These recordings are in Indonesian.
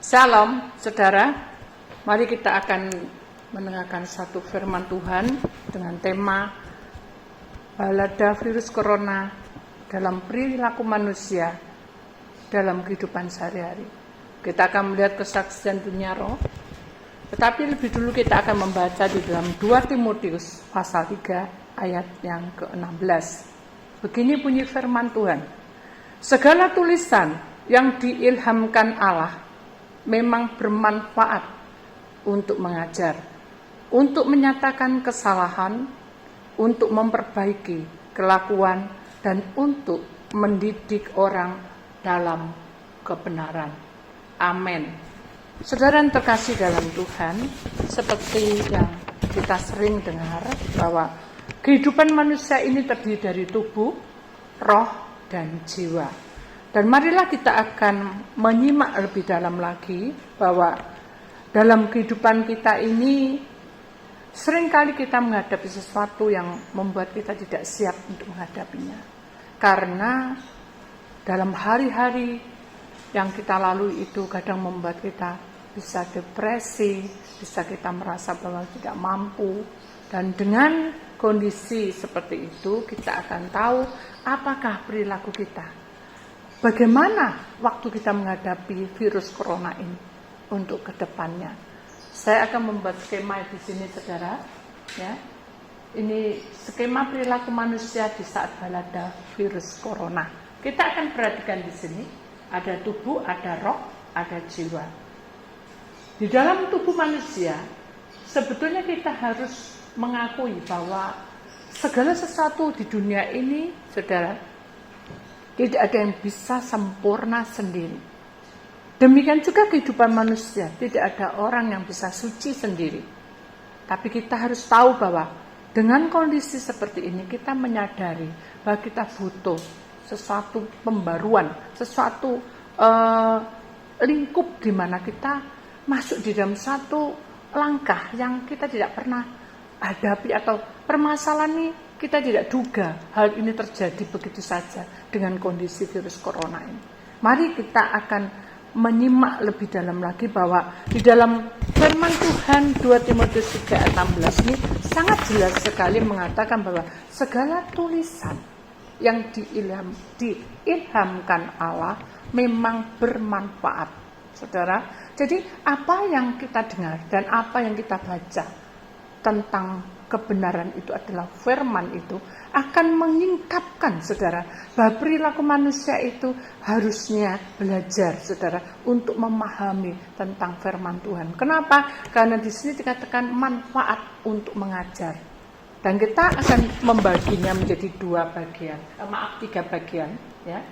Shalom, saudara. Mari kita akan mendengarkan satu firman Tuhan dengan tema balada virus corona dalam perilaku manusia dalam kehidupan sehari-hari. Kita akan melihat kesaksian dunia roh, tetapi lebih dulu kita akan membaca di dalam 2 Timotius pasal 3 ayat yang ke-16. Begini bunyi firman Tuhan. Segala tulisan yang diilhamkan Allah memang bermanfaat untuk mengajar, untuk menyatakan kesalahan, untuk memperbaiki kelakuan, dan untuk mendidik orang dalam kebenaran. Amin. Saudara yang terkasih dalam Tuhan, seperti yang kita sering dengar bahwa kehidupan manusia ini terdiri dari tubuh, roh, dan jiwa. Dan marilah kita akan menyimak lebih dalam lagi bahwa dalam kehidupan kita ini seringkali kita menghadapi sesuatu yang membuat kita tidak siap untuk menghadapinya. Karena dalam hari-hari yang kita lalui itu kadang membuat kita bisa depresi, bisa kita merasa bahwa tidak mampu. Dan dengan kondisi seperti itu kita akan tahu apakah perilaku kita. Bagaimana waktu kita menghadapi virus corona ini untuk kedepannya? Saya akan membuat skema di sini, saudara. Ya, ini skema perilaku manusia di saat balada virus corona. Kita akan perhatikan di sini ada tubuh, ada roh, ada jiwa. Di dalam tubuh manusia, sebetulnya kita harus mengakui bahwa segala sesuatu di dunia ini, saudara, tidak ada yang bisa sempurna sendiri. Demikian juga kehidupan manusia, tidak ada orang yang bisa suci sendiri. Tapi kita harus tahu bahwa dengan kondisi seperti ini kita menyadari bahwa kita butuh sesuatu pembaruan, sesuatu lingkup di mana kita masuk di dalam satu langkah yang kita tidak pernah hadapi atau permasalahan ini kita tidak duga hal ini terjadi begitu saja dengan kondisi virus corona ini. Mari kita akan menyimak lebih dalam lagi bahwa di dalam firman Tuhan 2 Timotius 3 ayat 16 ini sangat jelas sekali mengatakan bahwa segala tulisan yang diilhamkan Allah memang bermanfaat. Saudara, jadi apa yang kita dengar dan apa yang kita baca tentang kebenaran itu adalah firman itu akan menyingkapkan, saudara, bahwa perilaku manusia itu harusnya belajar, saudara, untuk memahami tentang firman Tuhan. Kenapa? Karena di sini dikatakan manfaat untuk mengajar. Dan kita akan membaginya menjadi 3 bagian, ya.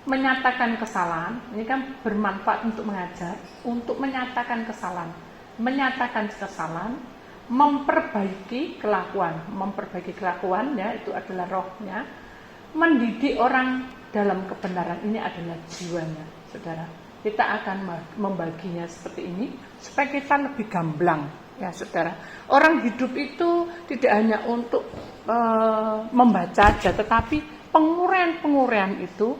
Menyatakan kesalahan, ini kan bermanfaat untuk mengajar, untuk menyatakan kesalahan. Menyatakan kesalahan, memperbaiki kelakuan ya, itu adalah rohnya. Mendidik orang dalam kebenaran, ini adalah jiwanya, saudara. Kita akan membaginya seperti ini supaya kita lebih gamblang, ya, saudara. Orang hidup itu tidak hanya untuk membaca saja, tetapi penguraian itu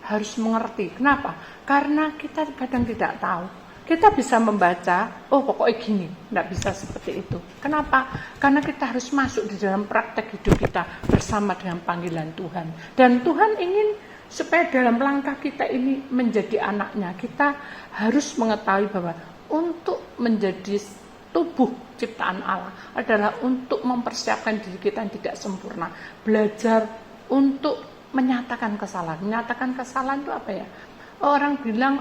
harus mengerti. Kenapa? Karena kita kadang tidak tahu. Kita bisa membaca, oh pokoknya gini, tidak bisa seperti itu. Kenapa? Karena kita harus masuk di dalam praktek hidup kita bersama dengan panggilan Tuhan. Dan Tuhan ingin supaya dalam langkah kita ini menjadi anaknya, kita harus mengetahui bahwa untuk menjadi tubuh ciptaan Allah adalah untuk mempersiapkan diri kita yang tidak sempurna. Belajar untuk menyatakan kesalahan. Menyatakan kesalahan itu apa ya? Orang bilang,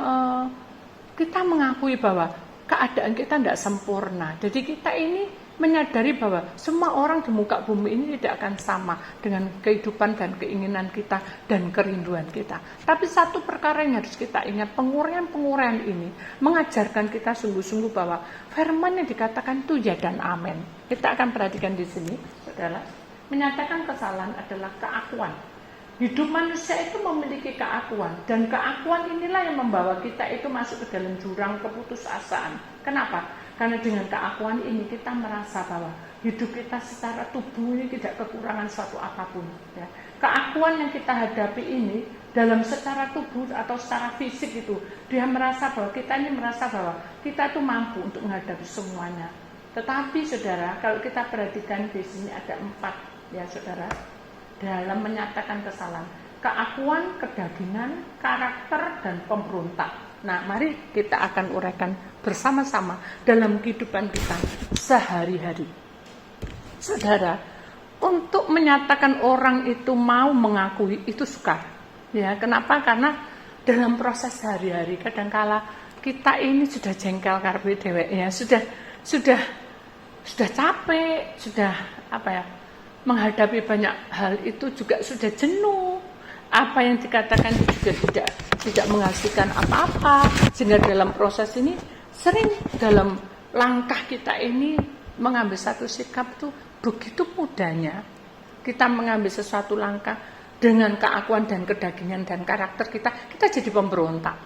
kita mengakui bahwa keadaan kita tidak sempurna. Jadi kita ini menyadari bahwa semua orang di muka bumi ini tidak akan sama dengan kehidupan dan keinginan kita dan kerinduan kita. Tapi satu perkara yang harus kita ingat, penguraian ini mengajarkan kita sungguh-sungguh bahwa firman yang dikatakan itu ya dan amin. Kita akan perhatikan di sini, saudara. Menyatakan kesalahan adalah keakuan. Hidup manusia itu memiliki keakuan, dan keakuan inilah yang membawa kita itu masuk ke dalam jurang keputusasaan. Kenapa? Karena dengan keakuan ini kita merasa bahwa hidup kita secara tubuh ini tidak kekurangan suatu apapun. Ya. Keakuan yang kita hadapi ini dalam secara tubuh atau secara fisik itu, dia merasa bahwa kita tuh mampu untuk menghadapi semuanya. Tetapi saudara, kalau kita perhatikan di sini ada 4 ya saudara, dalam menyatakan kesalahan: keakuan, kedagingan, karakter, dan pemberontak. Nah, mari kita akan uraikan bersama-sama dalam kehidupan kita sehari-hari. Saudara, untuk menyatakan orang itu mau mengakui itu sukar. Ya, kenapa? Karena dalam proses sehari-hari kadangkala kita ini sudah jengkel karpe dewek ya, sudah capek, sudah menghadapi banyak hal itu juga sudah jenuh. Apa yang dikatakan juga tidak menghasilkan apa-apa, sehingga dalam proses ini sering dalam langkah kita ini mengambil satu sikap tuh begitu mudahnya kita mengambil sesuatu langkah dengan keakuan dan kedagingan dan karakter kita jadi pemberontak.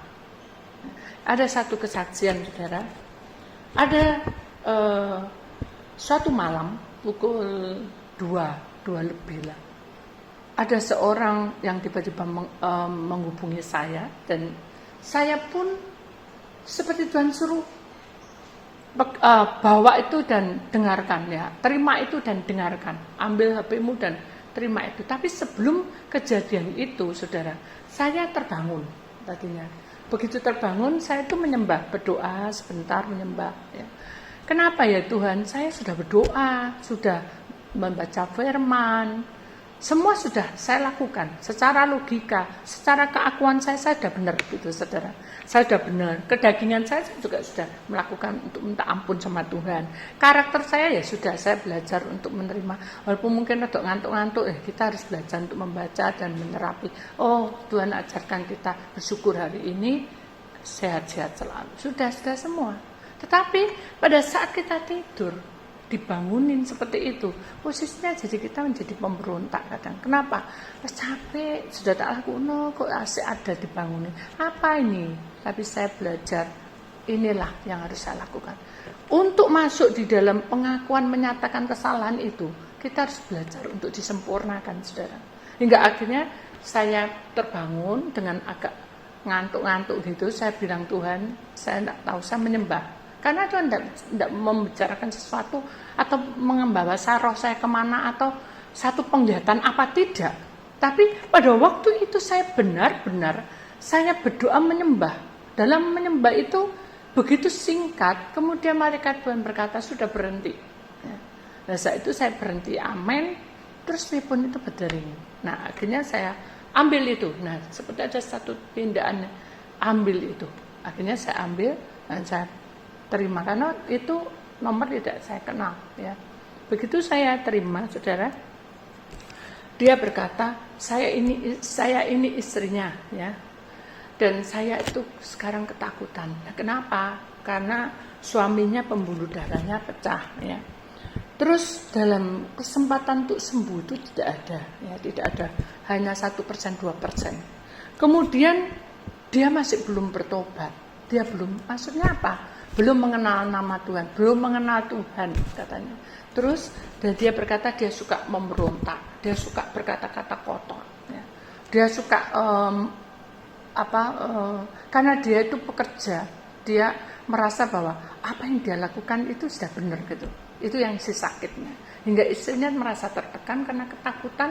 Ada satu kesaksian saudara, ada suatu malam pukul 2 lebih lah, ada seorang yang tiba-tiba menghubungi saya, dan saya pun seperti Tuhan suruh bawa itu dan dengarkan ya, terima itu dan dengarkan, ambil HP-mu dan terima itu. Tapi sebelum kejadian itu saudara, saya terbangun tadinya. Begitu terbangun saya itu menyembah, berdoa sebentar menyembah ya. Kenapa ya Tuhan? Saya sudah berdoa, sudah membaca firman, semua sudah saya lakukan secara logika, secara keakuan saya sudah benar gitu saudara. Saya sudah benar, kedagingan saya juga sudah melakukan untuk minta ampun sama Tuhan. Karakter saya ya sudah, saya belajar untuk menerima, walaupun mungkin ada ngantuk-ngantuk, kita harus belajar untuk membaca dan menerapi. Oh, Tuhan ajarkan kita bersyukur hari ini, sehat-sehat selalu. Sudah semua. Tetapi pada saat kita tidur, dibangunin seperti itu, posisinya jadi kita menjadi pemberontak kadang. Kenapa? Capek, sudah tak lakukan, kok asik ada dibangunin. Apa ini? Tapi saya belajar, inilah yang harus saya lakukan. Untuk masuk di dalam pengakuan menyatakan kesalahan itu, kita harus belajar untuk disempurnakan saudara. Hingga akhirnya saya terbangun dengan agak ngantuk-ngantuk gitu, saya bilang Tuhan, saya tidak tahu, saya menyembah. Karena Tuhan tidak membicarakan sesuatu atau membawa roh saya kemana atau satu penglihatan apa tidak. Tapi pada waktu itu saya benar-benar saya berdoa menyembah. Dalam menyembah itu begitu singkat, kemudian malaikat Tuhan berkata sudah berhenti. Nah saat itu saya berhenti, amin. Terus telepon itu berdering. Nah akhirnya saya ambil itu. Nah seperti ada satu pindaan, ambil itu. Akhirnya saya ambil dan saya terima, karena itu nomor tidak saya kenal ya. Begitu saya terima saudara, dia berkata saya ini istrinya ya, dan saya itu sekarang ketakutan. Nah, kenapa? Karena suaminya pembuluh darahnya pecah ya. Terus dalam kesempatan untuk sembuh itu tidak ada ya, tidak ada, hanya 1%, 2%. Kemudian dia masih belum bertobat, dia belum, maksudnya apa? Belum mengenal nama Tuhan, belum mengenal Tuhan katanya. Terus dan dia berkata dia suka memberontak, dia suka berkata-kata kotor ya. Dia suka karena dia itu pekerja, dia merasa bahwa apa yang dia lakukan itu sudah benar gitu. Itu yang si sakitnya, hingga istrinya merasa tertekan karena ketakutan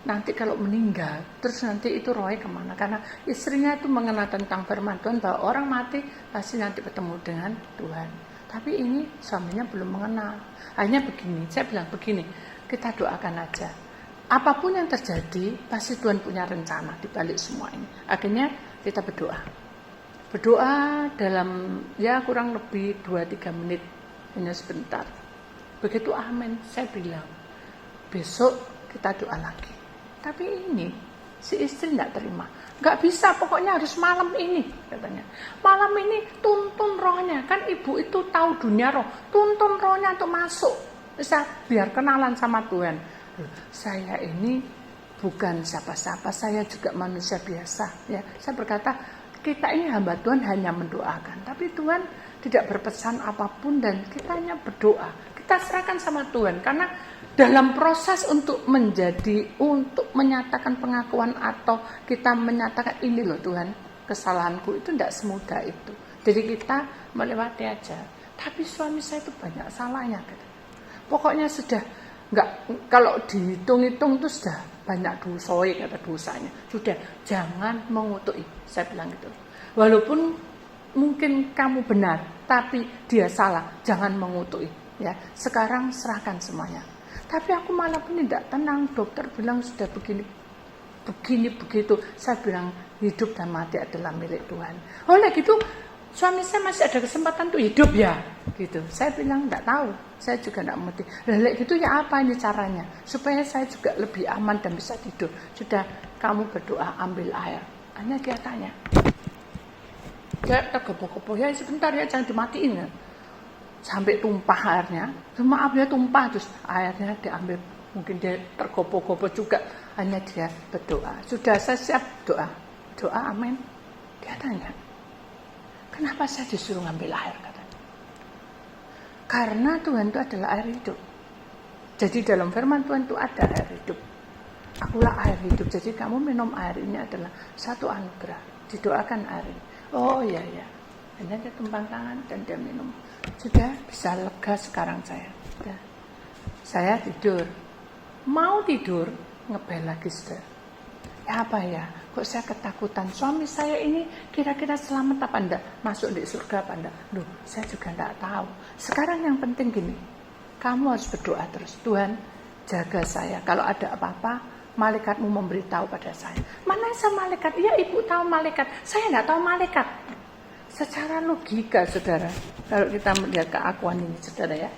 nanti kalau meninggal, terus nanti itu rohnya kemana? Karena istrinya itu mengenal tentang firman Tuhan bahwa orang mati pasti nanti bertemu dengan Tuhan. Tapi ini suaminya belum mengenal. Hanya begini, saya bilang begini, kita doakan aja. Apapun yang terjadi, pasti Tuhan punya rencana di balik semua ini. Akhirnya kita berdoa. Berdoa dalam ya kurang lebih 2-3 menit, hanya sebentar. Begitu amin, saya bilang, besok kita doa lagi. Tapi ini si istri tidak terima, nggak bisa, pokoknya harus malam ini katanya. Malam ini tuntun rohnya, kan ibu itu tahu dunia roh, tuntun rohnya untuk masuk, bisa biar kenalan sama Tuhan. Saya ini bukan siapa-siapa, saya juga manusia biasa ya. Saya berkata kita ini hamba Tuhan hanya mendoakan, tapi Tuhan tidak berpesan apapun dan kita hanya berdoa. Kita serahkan sama Tuhan, karena dalam proses untuk menyatakan pengakuan atau kita menyatakan ini loh Tuhan, kesalahanku itu tidak semudah itu. Jadi kita melewati aja. Tapi suami saya itu banyak salahnya. Pokoknya sudah nggak, kalau dihitung-hitung itu sudah banyak dosanya. Sudah, jangan mengutuki. Saya bilang gitu. Walaupun mungkin kamu benar, tapi dia salah, jangan mengutuki. Ya, sekarang serahkan semuanya. Tapi aku malah pun tidak tenang. Dokter bilang sudah begini begitu. Saya bilang hidup dan mati adalah milik Tuhan. Oleh gitu suami saya masih ada kesempatan untuk hidup ya, gitu. Saya bilang tidak tahu, saya juga tidak mengerti. Lalu gitu ya apa ini caranya supaya saya juga lebih aman dan bisa tidur? Sudah, kamu berdoa ambil air. Hanya dia tanya. Dia tergopoh-gopoh, ya sebentar ya jangan dimatiin ya. Sampai tumpah airnya, maaf ya tumpah, terus airnya diambil, mungkin dia tergopoh-gopoh juga, hanya dia berdoa. Sudah, saya siap doa amin. Dia tanya, kenapa saya disuruh ngambil air, katanya. Karena Tuhan itu adalah air hidup. Jadi dalam firman Tuhan itu ada air hidup. Akulah air hidup, jadi kamu minum air ini adalah satu anugerah. Didoakan air ini. Oh iya, hanya dia tumpang tangan dan dia minum. Sudah, bisa lega sekarang saya. Sudah. Saya tidur. Mau tidur, ngebel lagi sudah. Ya apa ya? Kok saya ketakutan? Suami saya ini kira-kira selamat apa enggak? Masuk di surga apa enggak? Loh, saya juga enggak tahu. Sekarang yang penting gini. Kamu harus berdoa terus. Tuhan, jaga saya. Kalau ada apa-apa, malaikatmu memberitahu pada saya. Mana saya malaikat? Iya, ibu tahu malaikat. Saya enggak tahu malaikat. Secara logika, saudara, kalau kita melihat keakuan ini, saudara ya,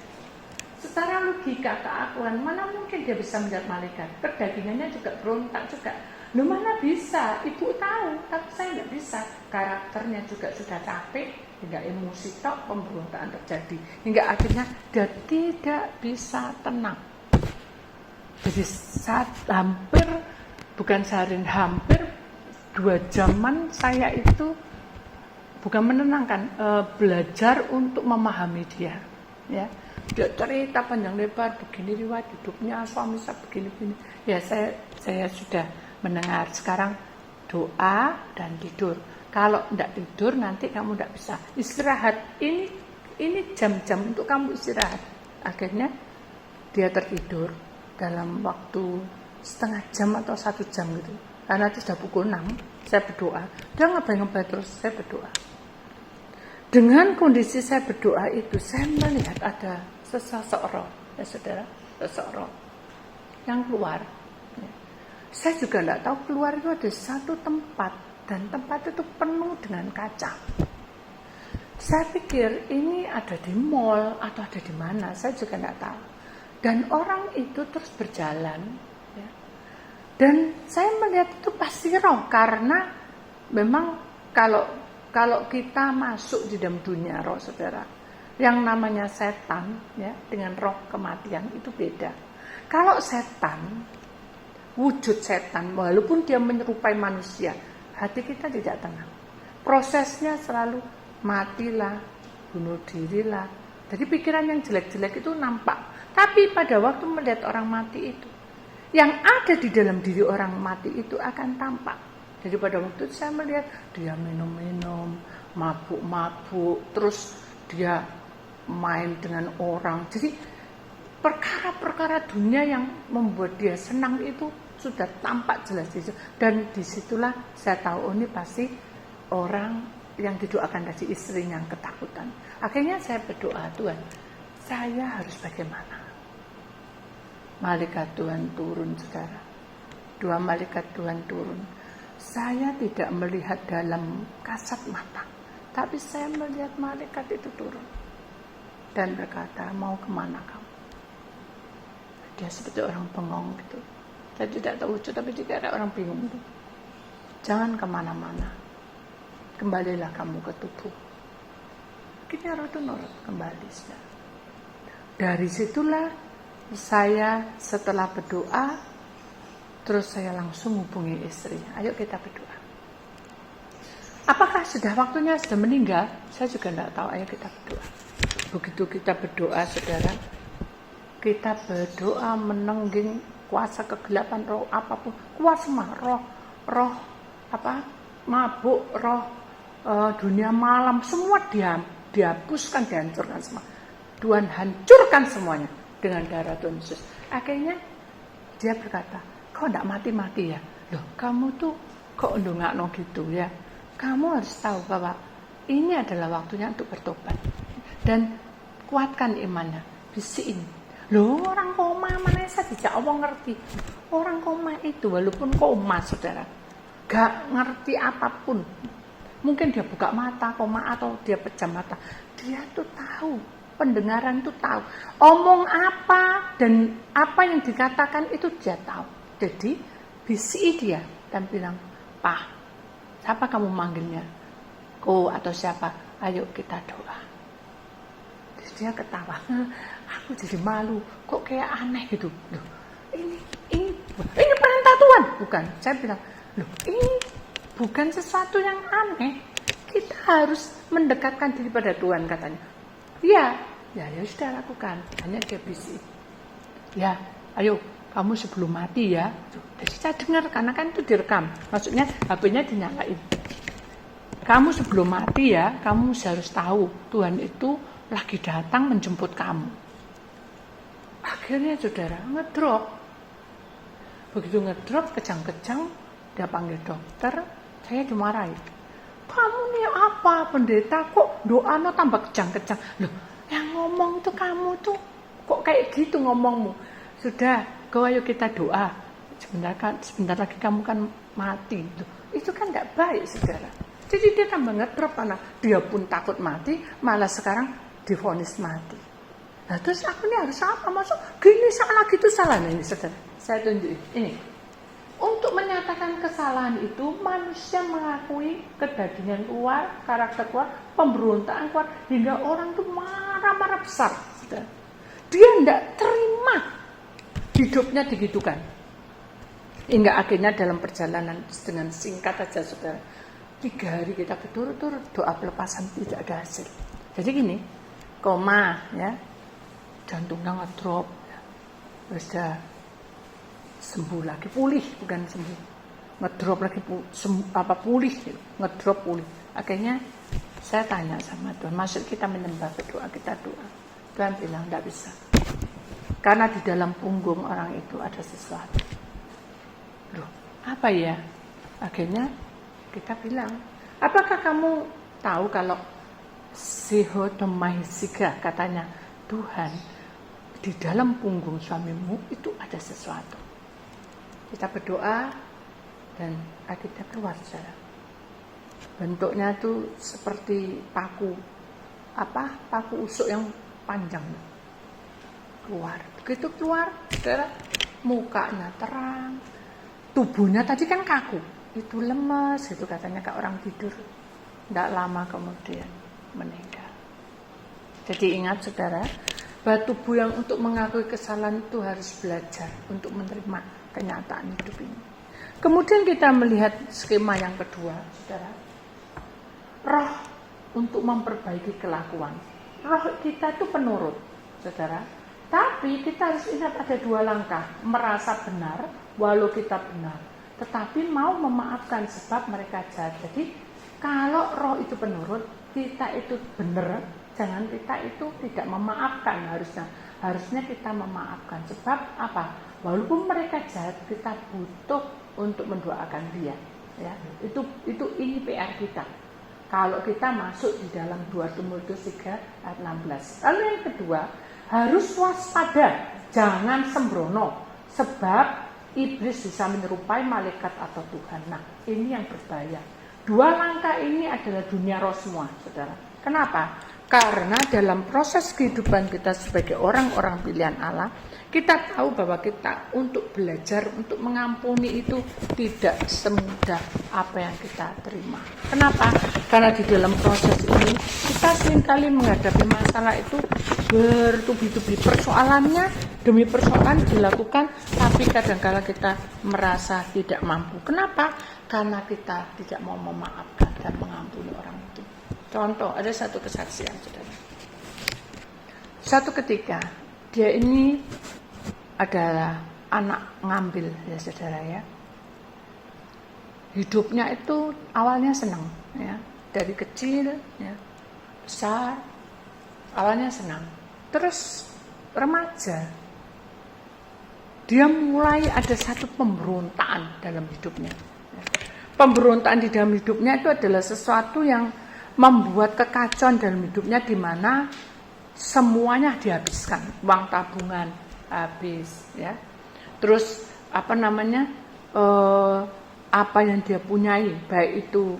secara logika keakuan, mana mungkin dia bisa melihat malaikat? Perdagingannya juga berontak juga. Loh mana bisa? Ibu tahu, tapi saya nggak bisa. Karakternya juga sudah capek, hingga emosi tok, pemberontakan terjadi, hingga akhirnya dia tidak bisa tenang. Jadi hampir 2 jaman saya itu bukan menenangkan, belajar untuk memahami dia, ya. Dia cerita panjang lebar, begini riwayat hidupnya, suami saya begini. Ya saya sudah mendengar. Sekarang doa dan tidur. Kalau tidak tidur nanti kamu tidak bisa istirahat. Ini jam-jam untuk kamu istirahat. Akhirnya dia tertidur dalam waktu setengah jam atau 1 jam gitu. Karena itu sudah pukul 6, saya berdoa. Dia ngebel-ngebel terus, saya berdoa. Dengan kondisi saya berdoa itu, saya melihat ada seseorang, ya saudara, seseorang yang keluar. Ya. Saya juga tidak tahu keluar itu ada satu tempat, dan tempat itu penuh dengan kaca. Saya pikir ini ada di mall atau ada di mana, saya juga tidak tahu. Dan orang itu terus berjalan, ya. Dan saya melihat itu pasti roh, karena memang kalau kita masuk di dalam dunia roh, saudara, yang namanya setan, ya, dengan roh kematian itu beda. Kalau setan, wujud setan, walaupun dia menyerupai manusia, hati kita tidak tenang. Prosesnya selalu matilah, bunuh dirilah. Jadi pikiran yang jelek-jelek itu nampak. Tapi pada waktu melihat orang mati itu, yang ada di dalam diri orang mati itu akan tampak. Jadi pada waktu itu saya melihat dia minum-minum, mabuk-mabuk, terus dia main dengan orang. Jadi perkara-perkara dunia yang membuat dia senang itu sudah tampak jelas. Dan disitulah saya tahu, ini pasti orang yang didoakan dari istrinya yang ketakutan. Akhirnya saya berdoa, Tuhan, saya harus bagaimana? Malaikat Tuhan turun, saudara. 2 malaikat Tuhan turun. Saya tidak melihat dalam kasat mata, tapi saya melihat malaikat itu turun dan berkata, mau kemana kamu? Dia seperti orang bengong gitu. Saya tidak tahu wujud, tapi juga ada orang bingung gitu. Jangan kemana-mana, kembalilah kamu ke tubuh. Kita harus nurut kembali. Saudara. Dari situlah saya setelah berdoa, terus saya langsung hubungi istri. Ayo kita berdoa. Apakah sudah waktunya sudah meninggal? Saya juga tidak tahu. Ayo kita berdoa. Begitu kita berdoa, saudara, kita berdoa menengging kuasa kegelapan, roh apapun, kuasa roh apa, mabuk, roh dunia malam, semua dihapuskan, dihancurkan semua. Tuhan hancurkan semuanya dengan darah Tuhan Yesus. Akhirnya dia berkata, kau enggak mati-mati ya? Loh, kamu tuh kok ndongakno gitu ya? Kamu harus tahu bahwa ini adalah waktunya untuk bertobat. Dan kuatkan imannya, bisiin. Loh, orang koma mana saya tidak omong ngerti. Orang koma itu walaupun koma, saudara, gak ngerti apapun. Mungkin dia buka mata, koma, atau dia pejam mata. Dia tuh tahu, pendengaran tuh tahu. Omong apa dan apa yang dikatakan itu dia tahu. Jadi, bisi dia dan bilang, Pak, siapa kamu manggilnya? Ko atau siapa? Ayo kita doa. Terus dia ketawa. Aku jadi malu. Kok kayak aneh gitu. Loh, ini perintah Tuhan. Bukan. Saya bilang, loh, ini bukan sesuatu yang aneh. Kita harus mendekatkan diri pada Tuhan, katanya. Ya sudah lakukan. Hanya dia bisi. Ya, ayo kamu sebelum mati ya. Jadi saya dengar, karena kan itu direkam. Maksudnya HP-nya dinyalain. Kamu sebelum mati ya, kamu harus tahu Tuhan itu lagi datang menjemput kamu. Akhirnya saudara ngedrop. Begitu ngedrop, kejang-kejang, dia panggil dokter, saya dimarahi. Kamu nih apa, pendeta, kok doanya tambah kejang-kejang? Loh, yang ngomong itu kamu tuh, kok kayak gitu ngomongmu? Sudah, ayo kita doa. Sebentar lagi kamu kan mati. Loh, itu kan gak baik, saudara. Jadi dia tambah ngedrop, karena dia pun takut mati, malah sekarang divonis mati. Nah terus aku ini harus apa? Masuk gini salah gitu salah. Nah, ini saudara, saya tunjuk ini. Untuk menyatakan kesalahan itu, manusia mengakui kedagingan keluar, karakter keluar, pemberontakan keluar, hingga orang itu marah-marah besar. Saudara. Dia tidak terima hidupnya digitukan. Hingga akhirnya dalam perjalanan dengan singkat aja, saudara, 3 hari kita berturut-turut doa pelepasan tidak ada hasil. Jadi gini, koma ya, jantungnya ngedrop, ya. Terus dah sembuh lagi, pulih, bukan sembuh, ngedrop lagi, pulih, ngedrop pulih. Akhirnya saya tanya sama Tuhan, maksud kita menyembah, berdoa, kita doa. Tuhan bilang tidak bisa, karena di dalam punggung orang itu ada sesuatu. Loh, apa ya? Akhirnya kita bilang, apakah kamu tahu kalau Sihodomaisiga, katanya Tuhan, di dalam punggung suamimu itu ada sesuatu. Kita berdoa dan akhirnya keluar, saudara. Bentuknya tuh seperti paku usuk yang panjang. Keluar. Begitu keluar, saudara, mukanya terang. Tubuhnya tadi kan kaku. Itu lemas, itu katanya kayak orang tidur. Tidak lama kemudian meninggal. Jadi ingat, saudara, bahwa tubuh yang untuk mengakui kesalahan itu harus belajar untuk menerima kenyataan hidup ini. Kemudian kita melihat skema yang kedua, saudara. Roh untuk memperbaiki kelakuan. Roh kita itu penurut, saudara. Tapi kita harus ingat ada 2 langkah. Merasa benar, walau kita benar. Tetapi mau memaafkan sebab mereka jahat. Jadi kalau roh itu penurut, kita itu benar, jangan kita itu tidak memaafkan. Harusnya kita memaafkan. Sebab apa? Walaupun mereka jahat, kita butuh untuk mendoakan dia. Ya, ini PR kita. Kalau kita masuk di dalam 2 Timotius 3 ayat 16. Lalu yang kedua, harus waspada, jangan sembrono, sebab iblis bisa menyerupai malaikat atau Tuhan. Nah, ini yang berbahaya. 2 langkah ini adalah dunia roh semua, saudara. Kenapa? Karena dalam proses kehidupan kita sebagai orang-orang pilihan Allah, kita tahu bahwa kita untuk belajar, untuk mengampuni itu tidak semudah apa yang kita terima. Kenapa? Karena di dalam proses ini, kita seringkali menghadapi masalah itu bertubi-tubi. Persoalannya demi persoalan dilakukan, tapi kadang-kala kita merasa tidak mampu. Kenapa? Karena kita tidak mau memaafkan dan mengampuni orang itu. Contoh, ada satu kesaksian, saudara. Satu ketika Dia ini adalah anak ngambil ya saudara ya. Hidupnya itu awalnya senang ya, dari kecil ya, besar awalnya senang. Terus remaja dia mulai ada satu pemberontakan dalam hidupnya. Pemberontakan di dalam hidupnya itu adalah sesuatu yang membuat kekacauan dalam hidupnya, di mana semuanya dihabiskan, uang tabungan habis ya. Terus apa yang dia punyai, baik itu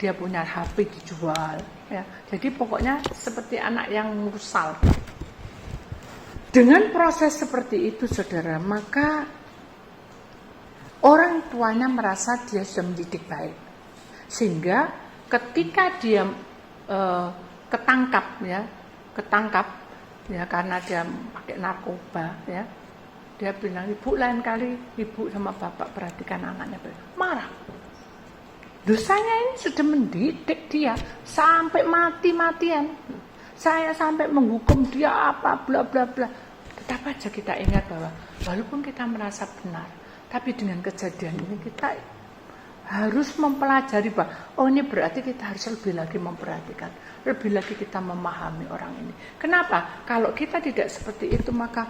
dia punya HP dijual ya. Jadi pokoknya seperti anak yang mursal. Dengan proses seperti itu saudara, maka orang tuanya merasa dia sudah mendidik baik, sehingga ketika dia ketangkap ya karena dia pakai narkoba ya, dia bilang, ibu lain kali ibu sama bapak perhatikan anaknya, marah. Dosanya ini sudah mendidik dia sampai mati-matian. Saya sampai menghukum dia apa bla bla bla. Tetap aja kita ingat bahwa walaupun kita merasa benar, tapi dengan kejadian ini kita harus mempelajari bahwa ini berarti kita harus lebih lagi memperhatikan, lebih lagi kita memahami orang ini. Kenapa? Kalau kita tidak seperti itu, maka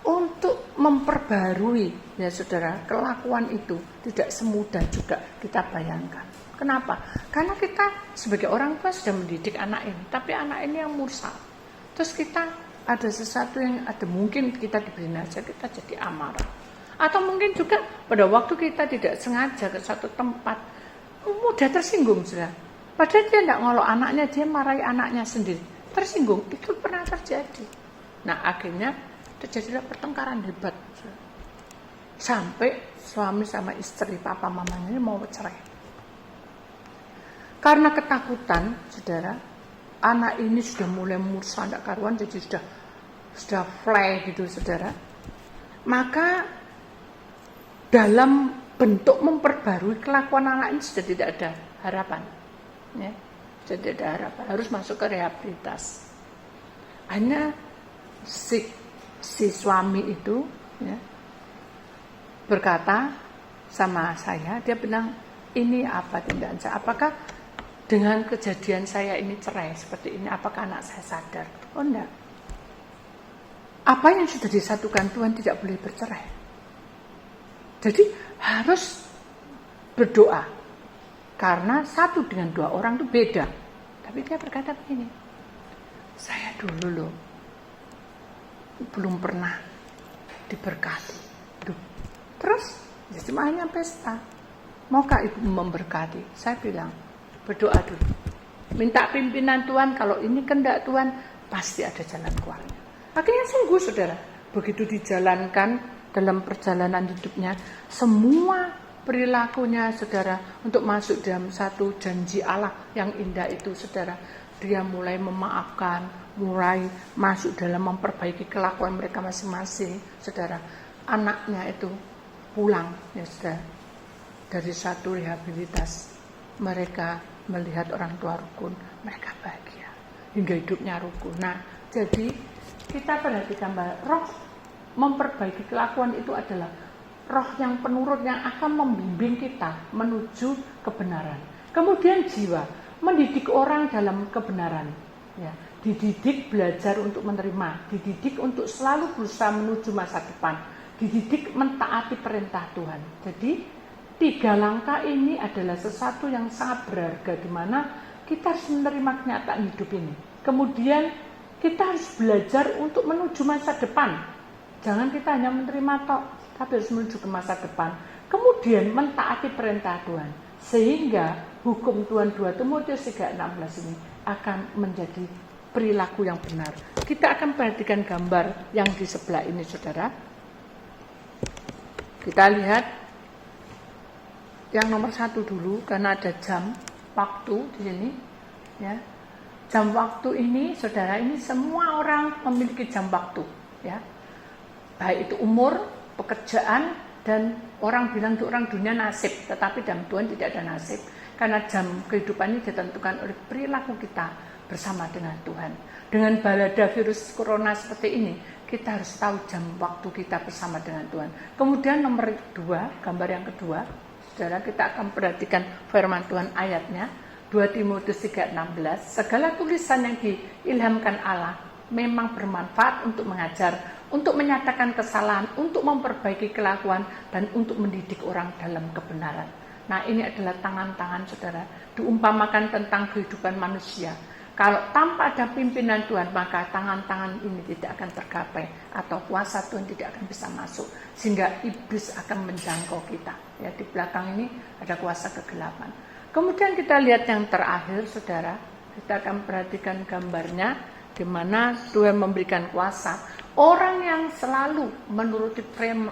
untuk memperbarui ya saudara, kelakuan itu tidak semudah juga kita bayangkan. Kenapa? Karena kita sebagai orang tua sudah mendidik anak ini, tapi anak ini yang mursal. Terus kita ada sesuatu yang mungkin kita diberi nasihat, kita jadi amarah. Atau mungkin juga pada waktu kita tidak sengaja ke suatu tempat, mudah tersinggung sudah. Padahal dia tidak ngolok anaknya, dia marahi anaknya sendiri. Tersinggung, itu pernah terjadi. Nah akhirnya terjadilah pertengkaran hebat. Sampai suami sama istri, papa mamanya ini mau cerai. Karena ketakutan, saudara, anak ini sudah mulai mursal, tidak karuan, jadi sudah fly gitu saudara. Maka dalam bentuk memperbarui kelakuan anak ini sudah tidak ada harapan ya, sudah tidak ada harapan, harus masuk ke rehabilitas. Hanya si suami itu ya, berkata sama saya, dia bilang, ini apa tindakan saya, apakah dengan kejadian saya ini cerai seperti ini, apakah anak saya sadar? Oh enggak, apa yang sudah disatukan Tuhan tidak boleh bercerai. Jadi harus berdoa, karena satu dengan dua orang itu beda. Tapi dia berkata begini, saya dulu loh belum pernah diberkati. Terus ya cuma hanya pesta. Maukah ibu memberkati? Saya bilang, berdoa dulu, minta pimpinan Tuhan. Kalau ini kehendak Tuhan, pasti ada jalan keluarnya. Akhirnya sungguh saudara, begitu dijalankan dalam perjalanan hidupnya, semua perilakunya saudara untuk masuk dalam satu janji Allah yang indah itu saudara, dia mulai memaafkan, mulai masuk dalam memperbaiki kelakuan mereka masing-masing saudara. Anaknya itu pulang ya saudara, dari satu rehabilitas, mereka melihat orang tua rukun, mereka bahagia hingga hidupnya rukun. Nah jadi kita perhatikan bahwa roh memperbaiki kelakuan itu adalah roh yang penurut yang akan membimbing kita menuju kebenaran. Kemudian jiwa, mendidik orang dalam kebenaran. Ya, dididik belajar untuk menerima, dididik untuk selalu berusaha menuju masa depan, dididik mentaati perintah Tuhan. Jadi 3 langkah ini adalah sesuatu yang sangat berharga, di mana kita harus menerima kenyataan hidup ini. Kemudian kita harus belajar untuk menuju masa depan. Jangan kita hanya menerima tok, tapi harus menuju ke masa depan. Kemudian mentaati perintah Tuhan, sehingga hukum Tuhan 2 Timotius 3:16 ini akan menjadi perilaku yang benar. Kita akan perhatikan gambar yang di sebelah ini saudara. Kita lihat yang nomor 1 dulu, karena ada jam waktu di sini ya. Jam waktu ini saudara, ini semua orang memiliki jam waktu ya. Baik itu umur, pekerjaan, dan orang bilang itu orang dunia nasib, tetapi dalam Tuhan tidak ada nasib, karena jam kehidupan ini ditentukan oleh perilaku kita bersama dengan Tuhan. Dengan balada virus corona seperti ini, kita harus tahu jam waktu kita bersama dengan Tuhan. Kemudian nomor 2, gambar yang kedua, saudara, kita akan perhatikan firman Tuhan ayatnya, 2 Timotius 3:16, segala tulisan yang diilhamkan Allah memang bermanfaat untuk mengajar, untuk menyatakan kesalahan, untuk memperbaiki kelakuan, dan untuk mendidik orang dalam kebenaran. Nah, ini adalah tangan-tangan saudara, diumpamakan tentang kehidupan manusia. Kalau tanpa ada pimpinan Tuhan, maka tangan-tangan ini tidak akan tergapai, atau kuasa Tuhan tidak akan bisa masuk, sehingga iblis akan menjangkau kita. Ya, di belakang ini ada kuasa kegelapan. Kemudian kita lihat yang terakhir, saudara, kita akan perhatikan gambarnya, di mana Tuhan memberikan kuasa. Orang yang selalu menuruti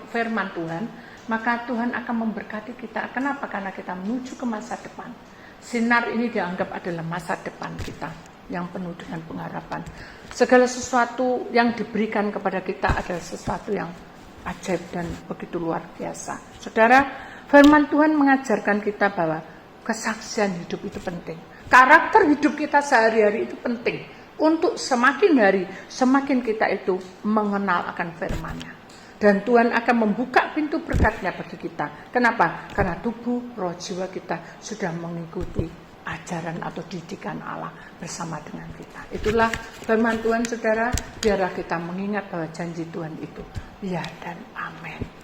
firman Tuhan, maka Tuhan akan memberkati kita. Kenapa? Karena kita menuju ke masa depan. Sinar ini dianggap adalah masa depan kita yang penuh dengan pengharapan. Segala sesuatu yang diberikan kepada kita adalah sesuatu yang ajaib dan begitu luar biasa. Saudara, firman Tuhan mengajarkan kita bahwa kesaksian hidup itu penting. Karakter hidup kita sehari-hari itu penting. Untuk semakin hari, semakin kita itu mengenal akan firman-Nya. Dan Tuhan akan membuka pintu berkat-Nya bagi kita. Kenapa? Karena tubuh, roh, jiwa kita sudah mengikuti ajaran atau didikan Allah bersama dengan kita. Itulah firman Tuhan, saudara. Biarlah kita mengingat bahwa janji Tuhan itu ya dan amin.